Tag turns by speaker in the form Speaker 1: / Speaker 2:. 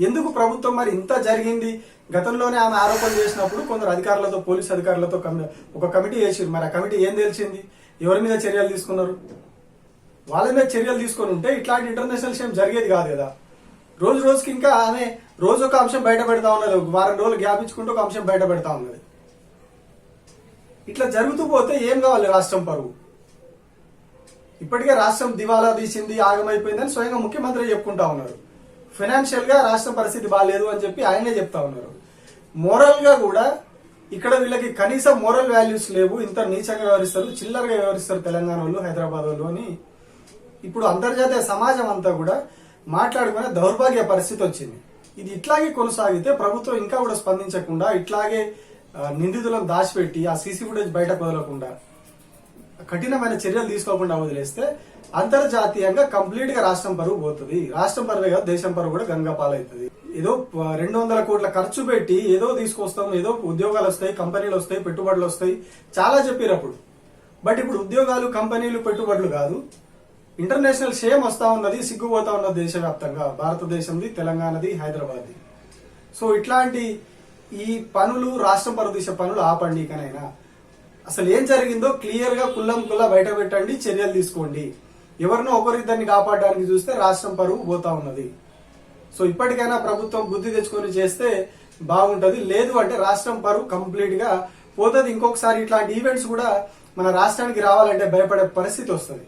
Speaker 1: ఎందుకు ప్రభుత్వం మరి ఇంత జరిగింది? గతంలోనే ఆమె ఆరోపణలు చేసినప్పుడు కొందరు అధికారులతో, పోలీస్ అధికారులతో ఒక కమిటీ వేసారు. మరి ఆ కమిటీ ఏం తెలిసింది? ఎవరి మీద చర్యలు తీసుకున్నారు? వాళ్ళ మీద చర్యలు తీసుకొని ఉంటే ఇట్లాంటి ఇంటర్నేషనల్ షేమ్ జరిగేది కాదు కదా. రోజు రోజుకి ఇంకా ఆమె రోజు ఒక అంశం బయట పెడతా ఉన్నది, వారం రోజులు గ్యాప్ ఇచ్చుకుంటూ ఒక అంశం బయట పెడతా ఉన్నది. ఇట్లా జరుగుతూ పోతే ఏం కావాలి రాష్ట్రం పరువు? ఇప్పటికే రాష్ట్రం దివాలా తీసింది, ఆగమైపోయిందని స్వయంగా ముఖ్యమంత్రి చెప్పుకుంటా ఉన్నారు. ఫైనాన్షియల్ గా రాష్ట్రం పరిస్థితి బాగాలేదు అని చెప్పి ఆయనే చెప్తా ఉన్నారు. మోరల్ గా కూడా ఇక్కడ వీళ్ళకి కనీసం మోరల్ వాల్యూస్ లేవు, ఇంత నీచంగా వ్యవహరిస్తారు, చిల్లరగా వ్యవహరిస్తారు తెలంగాణ వాళ్ళు, హైదరాబాద్ వాళ్ళు అని ఇప్పుడు అంతర్జాతీయ సమాజం అంతా కూడా మాట్లాడుకునే దౌర్భాగ్య పరిస్థితి వచ్చింది. ఇది ఇట్లాగే కొనసాగితే ప్రభుత్వం ఇంకా కూడా స్పందించకుండా ఇట్లాగే నిందితులను దాచిపెట్టి ఆ సీసీ ఫుటేజ్ బయటకు వదలకుండా కఠినమైన చర్యలు తీసుకోకుండా వదిలేస్తే అంతర్జాతీయంగా కంప్లీట్ గా రాష్ట్రం పరువు పోతుంది. రాష్ట్రం పరువే కాదు, దేశం పరువు కూడా గంగా పాలవుతుంది. ఏదో 200 కోట్ల ఖర్చు పెట్టి ఏదో తీసుకొస్తాం, ఏదో ఉద్యోగాలు వస్తాయి, కంపెనీలు వస్తాయి, పెట్టుబడులు వస్తాయి చాలా చెప్పారు అప్పుడు. బట్ ఇప్పుడు ఉద్యోగాలు, కంపెనీలు, పెట్టుబడులు కాదు, ఇంటర్నేషనల్ షేమ్ వస్తా ఉన్నది, సిగ్గుపోతా ఉన్నది దేశవ్యాప్తంగా, భారతదేశంది, తెలంగాణది, హైదరాబాద్ది. సో ఇట్లాంటి ఈ పనులు, రాష్ట్రం పరువు తీసే పనులు ఆపండి. ఇకనైనా అసలు ఏం జరిగిందో క్లియర్ గా కుల్లం కుల్లా బయట పెట్టండి, చర్యలు తీసుకోండి. ఎవరినో ఒకరిద్దరిని కాపాడడానికి చూస్తే రాష్ట్రం పరువు పోతా ఉన్నది. సో ఇప్పటికైనా ప్రభుత్వం బుద్ధి తెచ్చుకొని చేస్తే బాగుంటది. లేదు అంటే రాష్ట్రం పరువు కంప్లీట్ గా పోతుంది. ఇంకొకసారి ఇట్లాంటి ఈవెంట్స్ కూడా మన రాష్ట్రానికి రావాలంటే భయపడే పరిస్థితి వస్తుంది.